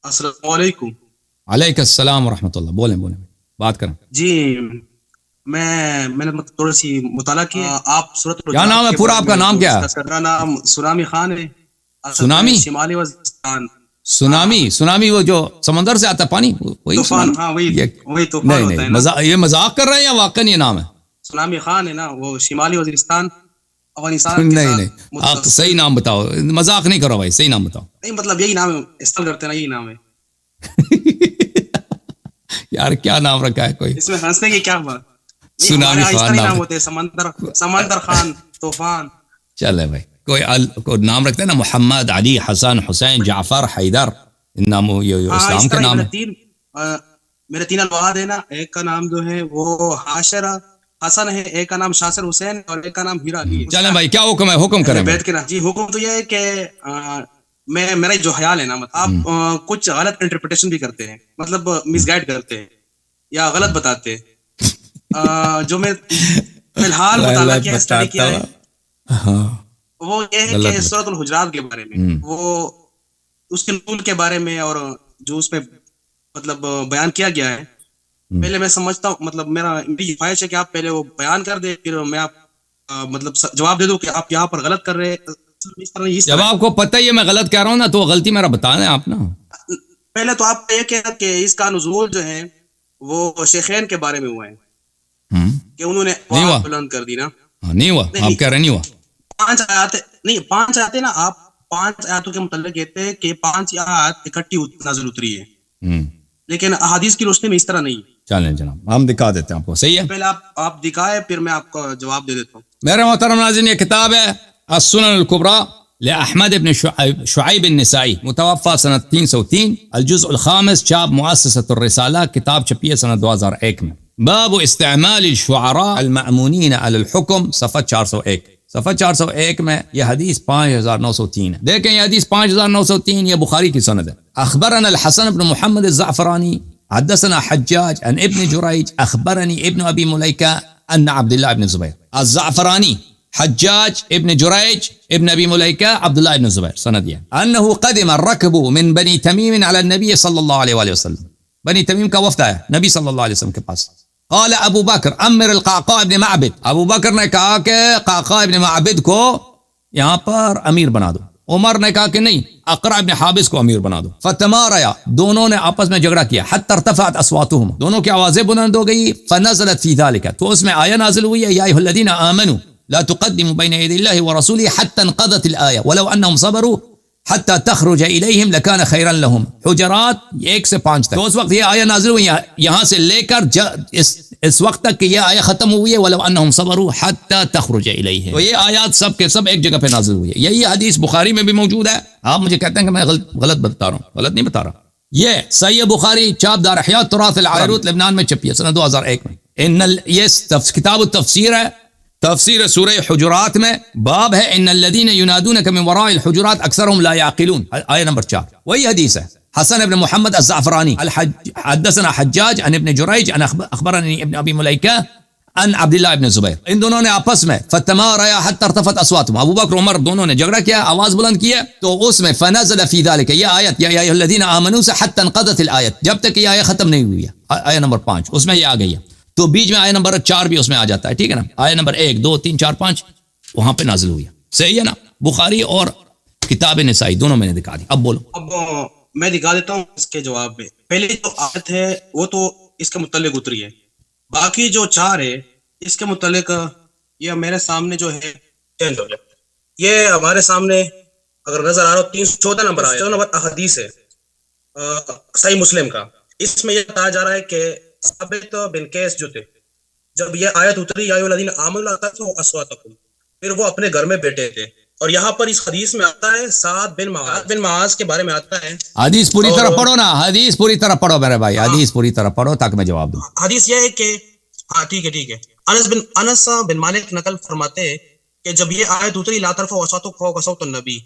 السلام علیکم. علیکم السلام ورحمۃ اللہ. بولیں بات کریں. جی میں نے تھوڑی سی مطالعہ کیا. آپ صورت کیا نام ہے پورا آپ کا؟ نام کیا ہے؟ میرا نام سنامی خان ہے. سنامی؟ شمالی وزیرستان. سنامی وہ جو سمندر سے آتا پانی، وہی طوفان. ہاں وہی طوفان ہوتا ہے نا. یہ مذاق کر رہے ہیں یا واقعا یہ نام ہے؟ سنامی خان ہے نا، وہ شمالی وزیرستان افغانستان کے نہیں آپ صحیح نام بتاؤ، مذاق نہیں کرو بھائی، صحیح نام بتاؤ. نہیں مطلب یہی نام ہے، استعمال کرتے ہیں نا، یہی نام ہے. یار کیا نام رکھا ہے کوئی، اس میں ہنسنے کی کیا بات. سنامی خان نام ہوتے ہیں، سمندر خان، طوفان. چلے بھائی، کوئی نام رکھتے ہیں نا، محمد، علی، حسن، حسین، جعفر، حیدر، ان ناموں یہ اسلام کے نام ہیں. میرے تین الواد ہیں نا، ایک کا نام جو ہے وہ حاشر حسن ہے، ایک کا نام شاصر حسین، اور ایک کا نام ہیرا علی ہے. چلیں بھائی، کیا حکم ہے؟ حکم کریں بیٹھ کے نا. جی حکم تو یہ ہے کہ میرا جو خیال ہے نا، آپ کچھ غلط انٹرپریٹیشن بھی کرتے ہیں، مطلب مس گائڈ کرتے ہیں یا غلط بتاتے ہیں. جو میں فی الحال مطالعہ کیا، اسٹڈی کیا ہے، وہ یہ ہے کہ سورۃ الحجرات کے بارے میں، وہ اس کے نزول کے بارے میں، اور جو اس میں مطلب بیان کیا گیا ہے. پہلے میں سمجھتا ہوں، مطلب میری خواہش ہے کہ آپ پہلے وہ بیان کر دیں، پھر میں آپ مطلب جواب دے دوں کہ آپ یہاں پر غلط کر رہے ہیں. جب آپ کو پتہ ہی ہے میں غلط کہہ رہا ہوں نا، تو غلطی میرا بتا دیں آپ نا. پہلے تو آپ یہ کہہ کہ اس کا نزول جو ہے وہ شیخین کے بارے میں ہوا ہے، کہ انہوں نے آواز بلند کر دی نا. نہیں ہوا، آپ کہہ رہے نہیں ہوا. 5 آیاتیں نا، آپ 5 آیاتوں کے متعلق کہتے ہیں کہ 5 آیات اکٹھی نازل اتری ہے، لیکن احادیث کی روشنی میں اس طرح نہیں. چلیں جناب، ہم دکھا دیتے ہیں آپ کو. صحیح ہے، پہلے آپ دکھائے، پھر میں آپ کا جواب دے دیتا ہوں. میرے محترم ناظرین، یہ کتاب ہے السنن الکبریٰ لأحمد بن شعیب النسائی، متوفى سنة 303، الجزء الخامس، چاپ مؤسسة الرسالہ، کتاب چھپی ہے سنہ 2001 میں. باب استعمال الشعراء المأمونین علی الحکم، صفحہ 401. صفحہ 401 میں یہ حدیث 5903 ہے. دیکھیں یہ حدیث 5903، یہ بخاری کی سند ہے. اخبرنا الحسن بن محمد الزعفرانی حدثنا حجاج عن ابن جريج اخبرني ابن ابي مليكة ان عبد الله بن الزبير. الزعفرانی، حجاج ابن جريج ابن ابي مليكة، عبد الله بن الزبير، سنديا، انه قدم الركب من بني تميم على النبي صلى الله عليه وآله وسلم. بني تمیم کا وفد آیا نبی صلی اللہ علیہ وسلم کے پاس. قال ابو بکر امر القعقاع ابن معبد، ابو بکر نے کہا کہ قعقاع ابن معبد کو یہاں پر امیر بنا دو. عمر نے کہا کہ نہیں، اقرع ابن حابس کو امیر بنا دو. فتماریا، دونوں نے آپس میں جھگڑا کیا. حتی ارتفعت اصواتهم، دونوں کی آوازیں بلند ہو گئی. فنزلت فی ذلك، تو اس میں آیہ نازل ہوئی ہے، یا ایھا الذین آمنوا لا تقدموا بین یدی اللہ ورسولہ حتی انقضت الآیہ ولو انہم صبروا حتی تخرج الیہم لکان خیرا لہم. حجرات 1 سے 5 تک. تو اس وقت یہ آیہ نازل ہوئی ہے، یہاں سے لے کر اس وقت تک کہ یہ آیہ ختم ہوئی ہے، ولو انہم صبروا حتی تخرج الیہم. تو یہ آیات سب کے سب ایک جگہ پہ نازل ہوئی ہے. یہی حدیث بخاری میں بھی موجود ہے. آپ مجھے کہتے ہیں کہ میں غلط بتا رہا ہوں، غلط نہیں بتا رہا. یہ صحیح بخاری، چاپ دار احیاء تراث العرائروت لبنان میں چھپی ہے سنہ 2001 میں. یہ کتاب التفسیر ہے، تفسیر سورہ حجرات میں باب ہے ان الذین ینادونک من وراء الحجرات اکثرهم لا یعقلون، آیہ نمبر 4. وہی حدیث ہے. حسن ابن محمد الزعفرانی حدثنا حجاج عن ابن جریج عن اخبرنی ابن ابی ملیکہ ان عبد اللہ ابن زبیر. ان دونوں نے آپس میں فتماریا حتی ارتفعت اصواتهم، ابو بکر عمر دونوں نے جھگڑا کیا، آواز بلند کی ہے. تو اس میں فنزل فی ذلک، یہ آیت یا ایھا الذین آمنوا سے حتی انقضت الآیت، جب تک یہ آیہ ختم نہیں ہوئی ہے، آیہ نمبر 5 اس میں یہ آ گئی ہے. تو بیچ میں آیہ نمبر 4 بھی اس میں آ جاتا ہے، ٹھیک ہے نا. آیہ نمبر 1 2 3 4 5 وہاں پہ نازل ہوئی ہے. صحیح ہے نا. بخاری اور کتاب نسائی دونوں میں نے دکھا دی. اب بولو. اب میں دکھا دیتا ہوں اس کے جواب میں. پہلے جو آیت ہے وہ تو اس کے متعلق اتری ہے، باقی جو 4 ہے اس کے متعلق یہ میرے سامنے جو ہے چینج ہو گیا. یہ ہمارے سامنے اگر نظر آ رہا ہو 314 نمبر آیا، 14 نمبر احادیث ہے صحیح مسلم کا. اس میں یہ بتایا جا رہا ہے کہ ثابت بن قیس جو تھے، جب یہ آیت اتری یا ایھا الذین آمنوا لا ترفعوا اصواتکم، پھر وہ اپنے گھر میں بیٹھے تھے. اور یہاں پر اس حدیث میں آتا ہے سعد بن معاذ کے بارے میں آتا ہے. حدیث پوری طرح پڑھو نا، حدیث پوری طرح پڑھو میرے بھائی، حدیث پوری طرح پڑھو تاکہ میں جواب دوں. حدیث یہ ہے کہ ہاں ٹھیک ہے. انس بن مالک نقل فرماتے ہیں کہ جب یہ آیت اتری لا ترفعوا اصواتکم فوق صوت النبی،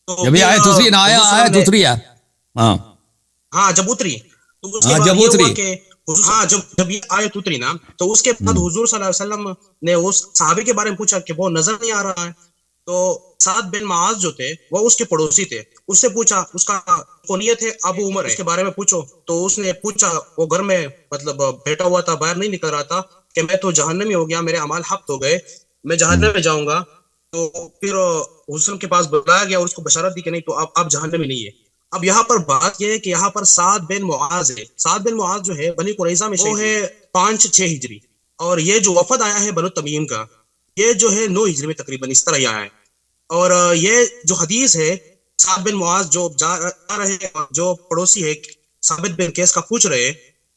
تو جب یہ آیت اتری نا، آیت اتری ہے ہاں جب اتری تو اس کے بعد یہ ہوا کہ جب یہ آیت اتری نا، تو اس کے بعد حضور صلی اللہ علیہ وسلم نے اس صحابی کے بارے میں پوچھا کہ وہ نظر نہیں آ رہا ہے. تو سعد بن معاذ جو تھے وہ اس کے پڑوسی تھے. اس سے پوچھا, اس کا کنیت ہے ابو عمر, اس کے بارے میں پوچھو. تو اس نے پوچھا, وہ گھر میں مطلب بیٹھا ہوا تھا, باہر نہیں نکل رہا تھا, کہ میں تو جہنمی ہو گیا, میرے اعمال حبط ہو گئے, میں جہنم میں جاؤں گا. تو پھر حسن کے پاس بلایا گیا اور اس کو بشارت دی کہ نہیں, تو اب جہنمی نہیں ہے. اب یہاں پر بات یہ ہے کہ یہاں پر سعد بن معاذ ہے. سعد بن معاذ جو ہے بنی قریظہ میں وہ ہے 5-6 ہجری, اور یہ جو وفد آیا ہے بنو تمیم کا, یہ جو ہے 9 ہجری میں تقریباً اس طرح ہی آیا ہے. اور یہ جو حدیث ہے سعد بن معاذ جو جا رہے ہیں, جو پڑوسی ہے ثابت بن قیس کا پوچھ رہے,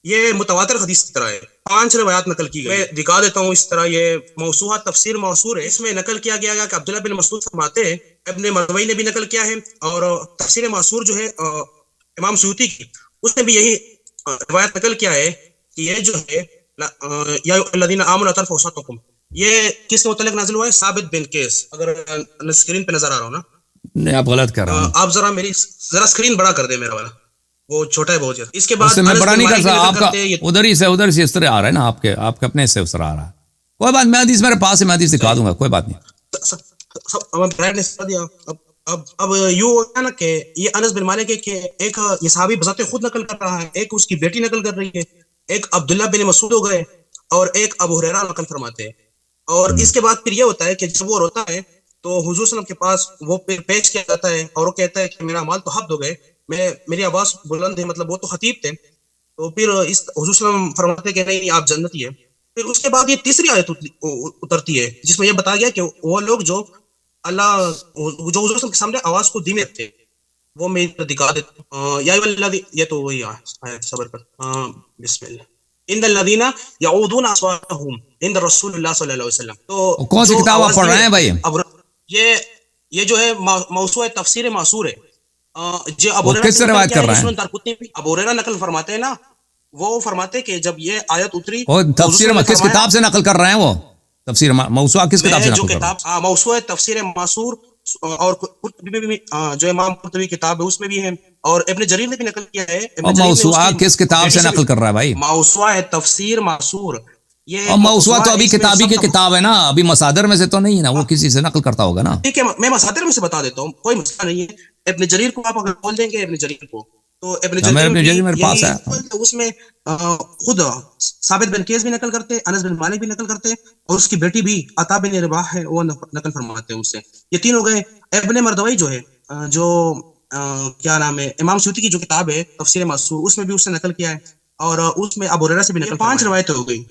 یہ متواتر حدیث کی طرح ہے. 5 روایات نقل کی گئی, میں دکھا دیتا ہوں اس طرح. یہ موسوعہ تفسیر موثور ہے, اس میں نقل کیا گیا کہ عبداللہ بن مسعود فرماتے ہیں, ابن مردوی نے بھی نقل کیا ہے, اور تفسیر موثور جو ہے امام سیوطی کی, اس نے بھی یہی روایت نقل کیا ہے کہ یہ جو ہے یا الذین آمنوا ترفعوا اصواتکم, یہ کس کے متعلق نازل ہوا ہے؟ ثابت بن قیس. اگر اسکرین پہ نظر آ رہا ہو نا, نہیں آپ غلط کر رہے ہیں. آپ ذرا میری اسکرین بڑا کر دیں, میرا والا وہ چھوٹا ہے بہت زیادہ. اس کے بعد میں بڑا نہیں کر سکتا, آپ کا یہ ادھر سے اس طرح آ رہا ہے نا, آپ کے اپنے سے اس طرح آ رہا ہے. کوئی بات, میں حدیث میرے پاس ہے, میں حدیث دکھا دوں گا, کوئی بات نہیں. اب یوں ہوتا نا کہ یہ انس بن مالک ہے کہ ایک یہ صحابی بذات خود نقل کر رہا ہے, ایک اس کی بیٹی نقل کر رہی ہے, ایک عبداللہ بن مسعود ہو گئے, اور ایک ابو ہریرہ نقل فرماتے ہیں. اور اس کے بعد پھر یہ ہوتا ہے کہ جب وہ روتا ہے تو حضور صلی اللہ علیہ وسلم کے پاس وہ پیش کیا جاتا ہے, اور وہ کہتا ہے کہ میرا مال تو حبط ہو گئے, میری آواز بلند ہے, مطلب وہ تو خطیب تھے. تو پھر اس حضور صلی اللہ علیہ وسلم فرماتے ہیں کہ نہیں آپ جنتی ہے. پھر اس کے بعد یہ تیسری آیت اترتی ہے جس میں یہ بتایا گیا کہ وہ لوگ جو اللہ جو حضور صلی اللہ علیہ وسلم کے سامنے آواز کو دھیمے رکھتے, وہ میں دکھا دیتا ہوں. یا یہ تو وہی آیت, صبر کر, بسم اللہ, ان الذین یعودون اصواتهم عند رسول اللہ صلی اللہ علیہ وسلم. تو کون سی کتاب آپ پڑھ رہے ہیں بھائی؟ اب یہ جو ہے موسوعہ تفسیر معصور ہے, جو ابو کس سے روایت کر رہے ہیں؟ ابو ہریرہ نقل فرماتے ہیں نا, وہ فرماتے کہ جب یہ آیت اتری, تفسیر میں کس کتاب سے نقل کر رہے ہیں؟ وہ تفسیر موسوعہ کس کتاب سے نقل کر رہے ہیں؟ موسوعہ تفسیر معصور, اور جو امام قرطبی کتاب ہے اس میں بھی ہے, اور ابن جریر نے بھی نقل کیا ہے. اور موسوعہ کس کتاب سے نقل کر رہا ہے بھائی؟ موسوعہ تفسیر معصور. اور موسوعہ تو ابھی کتابی کی کتاب ہے نا, ابھی مصادر میں سے تو نہیں ہے نا, وہ کسی سے نقل کرتا ہوگا نا. ٹھیک ہے, میں مصادر میں سے بتا دیتا ہوں, کوئی مسئلہ نہیں ہے. ابن جریر کو آپ اگر بول دیں گے, ابن جریر کو, تو ابن جریر میرے پاس ہے, اس میں خود ثابت بن قیس بھی نقل کرتے, انس بن مالک بھی نقل کرتے, اور اس کی بیٹی بھی عطا بن رباح ہے, وہ نقل فرماتے ہیں اس سے. یہ تین ہو گئے. ابن مردوی جو ہے, جو کیا نام ہے, امام سیوطی کی جو کتاب ہے تفسیر معصور, اس میں بھی اس نے نقل کیا ہے, اور اس میں ابو ہریرہ سے بھی نقل. 5 روایتیں ہو گئی.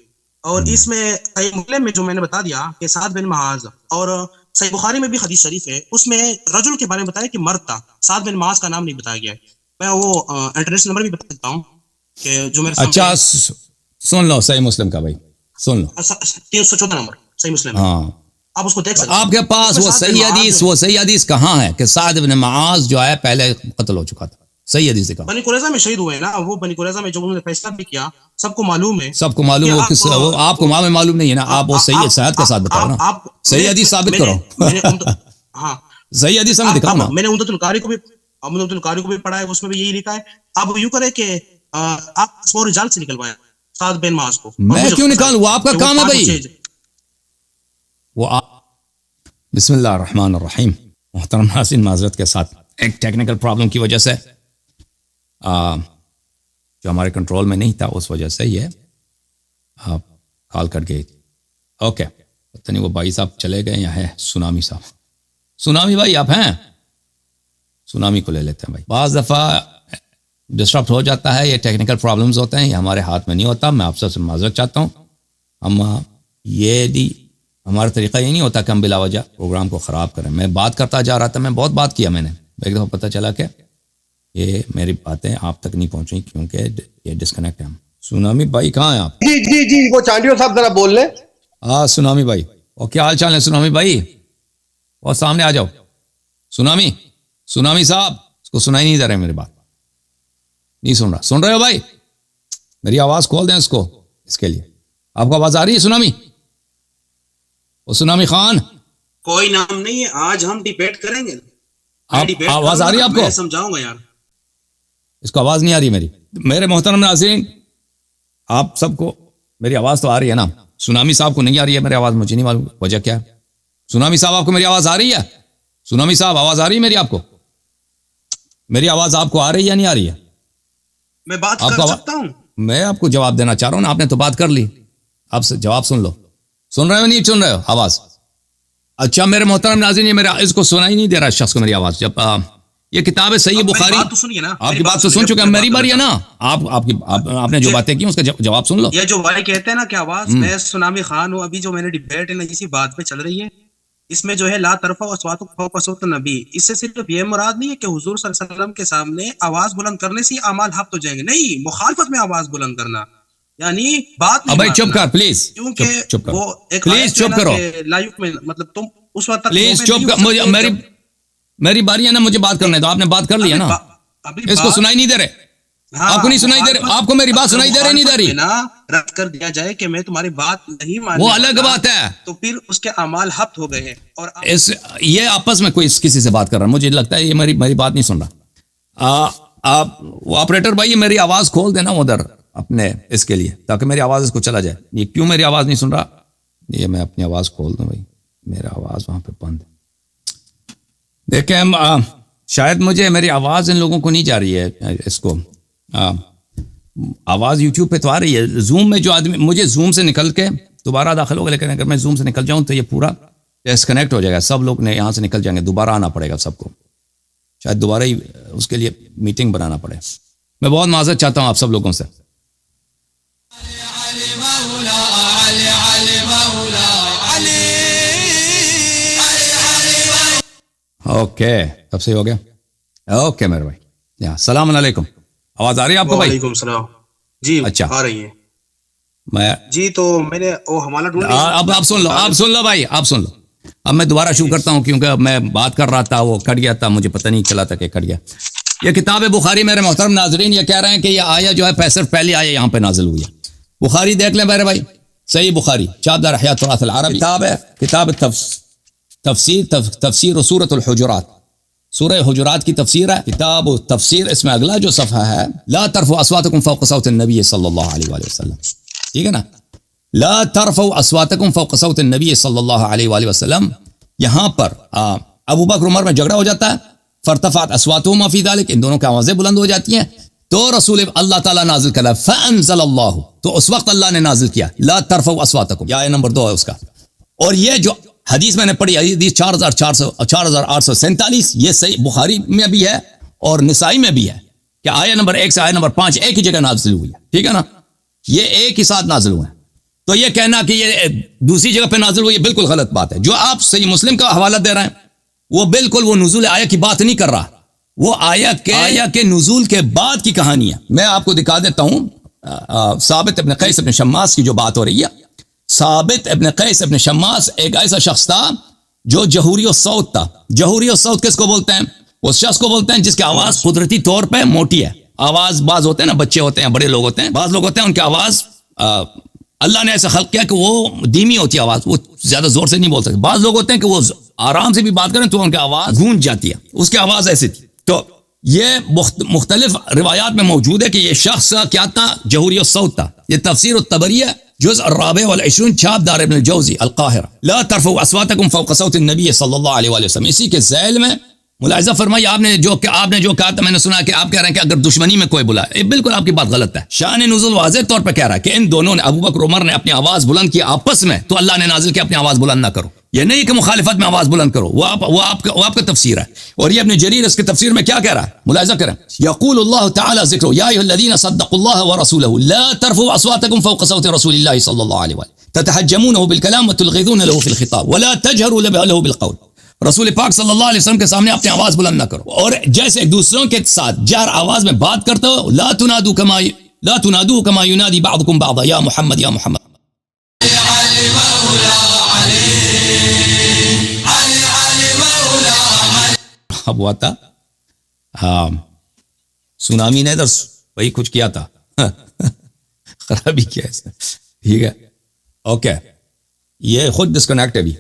اور اس میں صحیح مسلم میں جو میں نے بتا دیا کہ سعد بن معاذ, اور صحیح بخاری میں بھی حدیث شریف ہے, اس میں رجل کے بارے میں بتایا کہ مرد تھا, سعد بن معاذ کا نام نہیں بتایا گیا ہے. میں وہ انٹرنیشنل نمبر بھی بتا دیتا ہوں کہ جو میرے اچھا سن لو صحیح مسلم کا بھائی, سن لو 314 نمبر صحیح مسلم. ہاں, آپ اس کو دیکھ سکتے ہیں. آپ کے پاس وہ صحیح حدیث کہاں ہے کہ سعد بن معاذ جو ہے پہلے قتل ہو چکا تھا؟ صحیح حدیث کہاں؟ بنی قریظہ میں شہید ہوئے نا, وہ بنی قریظہ میں جو انہوں نے فیصلہ بھی کیا, سب کو معلوم ہے. سب کو معلوم ہے, کس وہ آپ کو معلوم نہیں ہے نا, آپ وہ صحیح صحت کے ساتھ بتاؤ نا, صحیح حدیث ثابت کرو. ہاں صحیح حدیث ہمیں دکھاؤ نا. میں نے عمدۃ القاری کو بھی پڑھا ہے, اس میں بھی یہی لکھا ہے. آپ یوں کرے کہ آپ اسماء الرجال سے نکلوائیں سعد بن معاذ کو. میں کیوں نکالوں, وہ آپ کا کام ہے بھائی. وہ بسم اللہ الرحمن الرحیم. محترم ناظرین, معذرت کے ساتھ ایک ٹیکنیکل پرابلم کی وجہ سے جو ہمارے کنٹرول میں نہیں تھا, اس وجہ سے یہ کال کٹ گئی. اوکے, پتہ نہیں وہ بھائی صاحب چلے گئے یا ہے سونامی صاحب. سونامی بھائی آپ ہیں؟ سونامی کو لے لیتے ہیں بھائی. بعض دفعہ ڈسٹرب ہو جاتا ہے, یہ ٹیکنیکل پرابلمز ہوتے ہیں, یہ ہمارے ہاتھ میں نہیں ہوتا. میں آپ سے معذرت چاہتا ہوں. ہمارا طریقہ یہ نہیں ہوتا کہ ہم بلا وجہ پروگرام کو خراب کریں. میں بات کرتا جا رہا تھا, میں بہت بات کیا, میں نے ایک دفعہ پتہ چلا کہ یہ میری باتیں آپ تک نہیں پہنچی کیونکہ یہ ڈسکنیکٹ ہے. سونامی بھائی کہاں ہیں آپ؟ جی وہ چانڈیو صاحب ذرا بول لیں. ہاں سونامی بھائی, اور کیا حال چال ہے سونامی بھائی؟ اور سامنے آ جاؤ. سونامی صاحب, اس کو سنائی نہیں دے رہے, میری بات نہیں سن رہا. سن رہے ہو بھائی؟ میری آواز کھول دیں اس کو, اس کے لیے. آپ کو آواز آ رہی ہے سونامی؟ وہ سونامی خان, کوئی نام نہیں ہے, آج ہم ڈیبیٹ کریں گے. آواز آ رہی ہے آپ کو؟ میں سمجھاؤں گا یار. اس کو آواز نہیں آ رہی میری. میرے محترم ناظرین, آپ سب کو میری آواز تو آ رہی ہے نا, سونامی صاحب کو نہیں آ رہی ہے میری آواز, مجھے نہیں معلوم وجہ کیا ہے. سونامی صاحب آپ کو میری آواز آ رہی ہے؟ سونامی صاحب آواز آ رہی ہے میری آپ کو؟ میری آواز آپ کو آ رہی ہے یا نہیں آ رہی ہے؟ میں بات آپ کر سکتا ہوں؟ میں آپ کو جواب دینا چاہ رہا ہوں نا، آپ نے تو بات کر لی، اب سے جواب سن لو. سن رہے ہو نہیں سن رہے ہو آواز؟ اچھا میرے محترم ناظرین، یہ میرے اس کو سنا ہی نہیں دے رہا اس شخص کو میری آواز. جب یہ کتاب ہے صحیح بخاری، بات تو سنیے نا، آپ کی بات تو سن چکے ہیں، میری باری ہے نا. آپ نے جو باتیں کی اس کا جواب سن لو. یہ جو بھائی کہتے ہیں نا کہ آواز، میں سونامی خان ہوں، ابھی جو میں نے ڈبیٹ ہے نا اسی بات پہ چل رہی ہے. اس میں جو ہے لا ترفعوا اصواتکم فوق صوت النبی، اس سے صرف یہ مراد نہیں ہے کہ حضور صلی اللہ علیہ وسلم کے سامنے آواز بلند کرنے سے اعمال حبط ہو جائیں گے، نہیں، مخالفت میں آواز بلند کرنا یعنی بات نہیں ابھی چپ ماننا. کر پلیز، کیونکہ چپ کر وہ ایک پلیز، آیت جو ہے چپ نا کرو کہ لا یؤمن، مطلب تم اس وقت تک پلیز، مومن چپ نہیں کر. ہو مجھے سکتے میری باری ہے نا، مجھے بات کرنے دو. آپ نے بات کر لی ہے نا، اس کو سنائی نہیں دے رہے؟ آپ کو نہیں سنائی دے رہے؟ آپ کو میری بات سنائی دے رہی نہیں دے رہی؟ رد کر دیا جائے کہ میں تمہاری بات نہیں ماننے وہ الگ والا، بات ہے. تو پھر اس کے اعمال حبط ہو گئے ہیں. اور یہ آپس میں کوئی کسی سے بات کر رہا ہے، مجھے لگتا ہے یہ میری بات نہیں سن رہا. آپ آپریٹر بھائی میری آواز کھول دینا ادھر اپنے اس کے لیے، تاکہ میری آواز اس کو چلا جائے. یہ کیوں میری آواز نہیں سن رہا؟ یہ میں اپنی آواز کھول دوں بھائی، میرا آواز وہاں پہ بند ہے. دیکھیں شاید مجھے میری آواز ان لوگوں کو نہیں جا رہی ہے. اس کو آواز یوٹیوب پہ تو آ رہی ہے. زوم میں جو آدمی مجھے زوم سے نکل کے دوبارہ داخل ہوگا، لیکن اگر میں زوم سے نکل جاؤں تو یہ پورا ڈسکنیکٹ ہو جائے گا. سب لوگ نے یہاں سے نکل جائیں گے، دوبارہ آنا پڑے گا سب کو. شاید دوبارہ ہی اس کے لیے میٹنگ بنانا پڑے. میں بہت معذرت چاہتا ہوں آپ سب لوگوں سے. اوکے تب سے ہو گیا. اوکے میرے بھائی، السلام علیکم. آواز آ رہی ہے آپ کو بھائی؟ وعلیکم السلام. جی اچھا آ رہی ہے میں جی. تو میں نے وہ حوالہ ڈھونڈ لیا. اب آپ سن لو، آپ سن لو بھائی، آپ سن لو. اب میں دوبارہ شروع کرتا ہوں کیونکہ میں بات کر رہا تھا، وہ کٹ گیا تھا، مجھے پتہ نہیں چلا تھا کہ کٹ گیا. یہ کتاب بخاری میرے محترم ناظرین، یہ کہہ رہے ہیں کہ یہ آیا جو ہے صرف پہلی آیا یہاں پہ نازل ہوئی ہے. بخاری دیکھ لیں میرے بھائی، صحیح بخاری چادر احیاء تراث العرب کتاب ہے، کتاب تفسیر سورۃ الحجرات، سورہ حجرات کی تفسیر ہے. کتاب تفسیر، اس میں اگلا جو صفحہ ہے، لا ترفعوا اصواتکم فوق صوت النبی صلی اللہ علیہ وآلہ وسلم، ٹھیک ہے نا؟ لا ترفعوا اصواتکم فوق صوت النبی صلی اللہ علیہ وآلہ وسلم. یہاں پر ابو بکر عمر میں جھگڑا ہو جاتا ہے، فارتفعت اصواتہما فی ذلک، ان دونوں کی آوازیں بلند ہو جاتی ہیں. تو رسول اللہ تعالیٰ نازل کرا فانزل اللہ، تو اس وقت اللہ نے نازل کیا لا ترفعوا اصواتکم، یہ آیت نمبر 2 ہے اس کا. اور یہ جو حدیث میں نے پڑھی، حدیث 4847، یہ صحیح بخاری میں بھی ہے اور نسائی میں بھی ہے کہ آیت نمبر 1 سے آیت نمبر 5 ایک ہی جگہ نازل ہوئی ہے، ٹھیک ہے نا؟ یہ ایک ہی ساتھ نازل ہوئے ہیں. تو یہ کہنا کہ یہ دوسری جگہ پہ نازل ہوئی، یہ بالکل غلط بات ہے. جو آپ صحیح مسلم کا حوالہ دے رہے ہیں وہ بالکل وہ نزول آیت کی بات نہیں کر رہا، وہ آیت کے نزول کے بعد کی کہانی ہے. میں آپ کو دکھا دیتا ہوں ثابت ابن قیس ابن شماس کی جو بات ہو رہی ہے. ثابت ابن قیس ابن شماس ایک ایسا شخص تھا جو جہوری الصوت تھا. جہوری الصوت کس کو بولتے ہیں؟ اس شخص کو بولتے ہیں جس کی آواز قدرتی طور پہ موٹی ہے. آواز بعض ہوتے ہیں نا، بچے ہوتے ہیں، بڑے لوگ ہوتے ہیں، بعض لوگ ہوتے ہیں ان کی آواز اللہ نے ایسا خلق کیا کہ وہ دھیمی ہوتی ہے آواز، وہ زیادہ زور سے نہیں بول سکتے. بعض لوگ ہوتے ہیں کہ وہ آرام سے بھی بات کریں تو ان کی آواز گونج جاتی ہے. اس کی آواز ایسی تھی. تو یہ مختلف روایات میں موجود ہے کہ یہ شخص کیا تھا؟ جہوری الصوت تھا. یہ تفسیر الطبری ہے، جزء الرابع والعشرون، چھاپ دار ابن الجوزی، القاہرہ. لا ترفعوا اصواتکم فوق صوت النبی صلی اللہ علیہ وآلہ وسلم. اسی کے ذیل میں ملاحظہ فرمائیے، آپ نے جو کہا تھا، میں نے سنا کہ آپ کہہ رہے ہیں کہ اگر دشمنی میں کوئی بلائے، بالکل آپ کی بات غلط ہے. شان نزول واضح طور پہ کہہ رہا ہے کہ ان دونوں نے، ابو بکر عمر نے اپنی آواز بلند کی آپس میں، تو اللہ نے نازل کیا اپنی آواز بلند نہ کرو. یہ نہیں کہ مخالفت میں آواز بلند کرو، وہ آپ کا تفسیر ہے. اور یہ ابن جریر اس کی تفسیر میں کیا کہہ رہا ہے، ملاحظہ کریں. یقول اللہ تعالی ذکر یا ایھا الذین صدقوا اللہ ورسولہ لا ترفعوا اصواتکم فوق صوت رسول اللہ صلی اللہ علیہ وآلہ تتحجمونه بالکلام وتلغضون له في الخطاب ولا تجهروا له بالقول. رسول پاک صلی اللہ علیہ وسلم کے سامنے اپنی آواز بلند نہ کرو، اور جیسے ایک دوسروں کے ساتھ جہر آواز میں بات کرتے ہو، لا تنادوا كما ينادي بعضكم بعضا یا محمد یا محمد. اب ہوا تھا سونامی نے ادھر وہی کچھ کیا تھا، خرابی کیا اس نے، ٹھیک ہے. اوکے یہ خود ڈسکنیکٹ ہے، بھی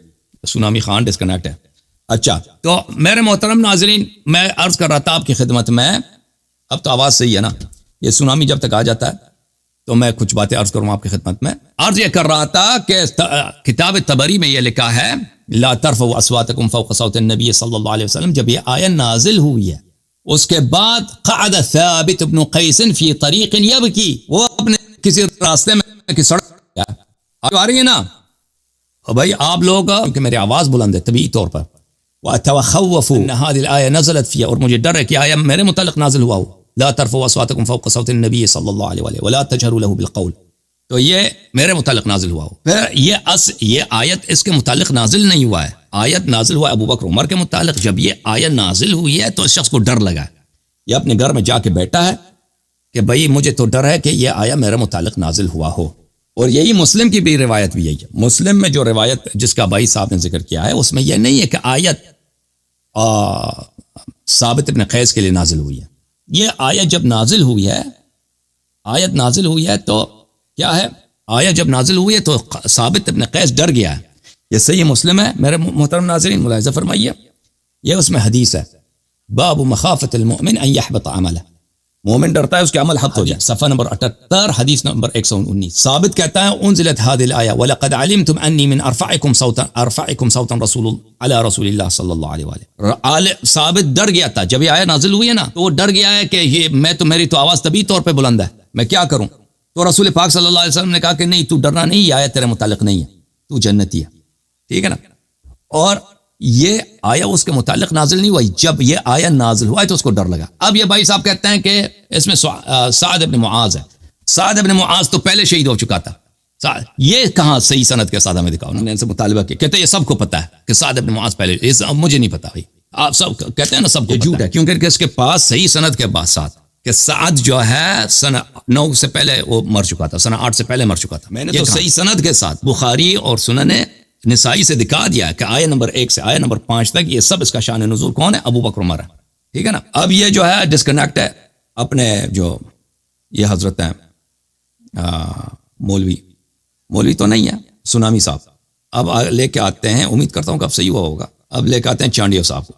سونامی خان ڈسکنیکٹ ہے. اچھا تو میرے محترم ناظرین، میں عرض کر رہا تھا آپ کی خدمت میں، اب تو آواز صحیح ہے نا. یہ سونامی جب تک آ جاتا ہے تو میں کچھ باتیں عرض کروں آپ کی خدمت میں. عرض یہ کر رہا تھا کہ کتاب طبری میں یہ لکھا ہے لا ترفعوا اصواتکم فوق صوت النبی صلی اللہ علیہ وسلم. جب یہ آیت نازل ہوئی ہے اس کے بعد قعد ثابت بن قیس فی طریق یبکی، وہ اپنے کسی راستے میں کی سڑک آ رہی ہے نا. اور بھائی آپ لوگ کہ میری آواز بلند ہے طبیعی طور پر، وَأَتَوَخَوَّفُ أَنَّ هَذِهِ الْآيَةَ نَزَلَتْ فِيهَا، اور مجھے ڈر ہے کہ آیہ میرے متعلق نازل ہوا ہو. لا ترفعوا اصواتکم فوق صوت النبی صلی اللہ علیہ وآلہ ولا تجهروا له بالقول، تو یہ میرے متعلق نازل ہوا ہو. پھر یہ آیت اس کے متعلق نازل نہیں ہوا ہے، آیت نازل ہوا ہے ابو بکر عمر کے متعلق. جب یہ آیت نازل ہوئی ہے تو اس شخص کو ڈر لگا ہے، یہ اپنے گھر میں جا کے بیٹھا ہے کہ بھئی مجھے تو ڈر ہے کہ یہ آیت میرے متعلق نازل ہوا ہو. اور یہی مسلم کی بھی روایت بھی یہی ہے. مسلم میں جو روایت جس کا بھائی صاحب نے ذکر کیا ہے اس میں یہ نہیں ہے کہ آیت ثابت بن قیس کے لیے نازل ہوئی ہے. یہ آیت جب نازل ہوئی ہے تو کیا ہے، آیت جب نازل ہوئی ہے تو ثابت بن قیس ڈر گیا ہے. یہ صحیح مسلم ہے میرے محترم ناظرین، ملاحظہ فرمائیے. یہ اس میں حدیث ہے باب مخافت المؤمن ان يحبط عمله، مومن ڈرتا ہے اس کے عمل حبط ہو جائے. صفحہ نمبر 78 حدیث نمبر 119. ثابت کہتا ہے انزلت هذه الايه ولقد علمتم اني من ارفعكم صوتا رسول على رسول الله صلی اللہ علیہ وآلہ. ثابت ڈر گیا تھا جب یہ آیت نازل ہوئی ہے نا، تو وہ ڈر گیا ہے کہ یہ میری تو آواز طبیعی طور پہ بلند ہے، میں کیا کروں. تو رسول پاک صلی اللہ علیہ وسلم نے کہا کہ نہیں، تو ڈرنا نہیں، یہ آیت تیرے متعلق نہیں ہے، تو جنتی ہے. ٹھیک ہے نا. اور یہ آیا اس کے متعلق نازل نہیں ہوا، جب یہ آیا نازل ہوا ہے تو اس کو ڈر لگا. اب یہ بھائی صاحب کہتے ہیں کہ اس میں سعد بن معاذ ہے. سعد بن معاذ تو پہلے شہید ہو چکا تھا. یہ کہاں صحیح سند کے ساتھ ہمیں دکھاؤ. انہوں نے ان سے مطالبہ کیا، کہتے ہیں یہ سب کو پتا ہے کہ سعد بن معاذ پہلے، مجھے نہیں پتا بھائی، آپ سب کہتے ہیں نا سب کو جھوٹ ہے، کیونکہ اس کے پاس صحیح سند کے بعد ساتھ کہ سعد جو ہے سنہ 9 سے پہلے وہ مر چکا تھا، سنہ 8 سے پہلے مر چکا تھا. میں نے تو صحیح سند کے ساتھ بخاری اور سنن نسائی سے دکھا دیا کہ آیت نمبر 1 سے آیت نمبر 5 تک یہ سب اس کا شان نزول کون ہے، ابو بکر عمر ہے. ٹھیک ہے نا. اب یہ جو ہے ڈسکنیکٹ ہے اپنے جو یہ حضرت ہیں مولوی تو نہیں ہے، سنامی صاحب. اب لے کے آتے ہیں، امید کرتا ہوں کہ اب صحیح ہوا ہوگا، اب لے کے آتے ہیں چانڈیو صاحب کو.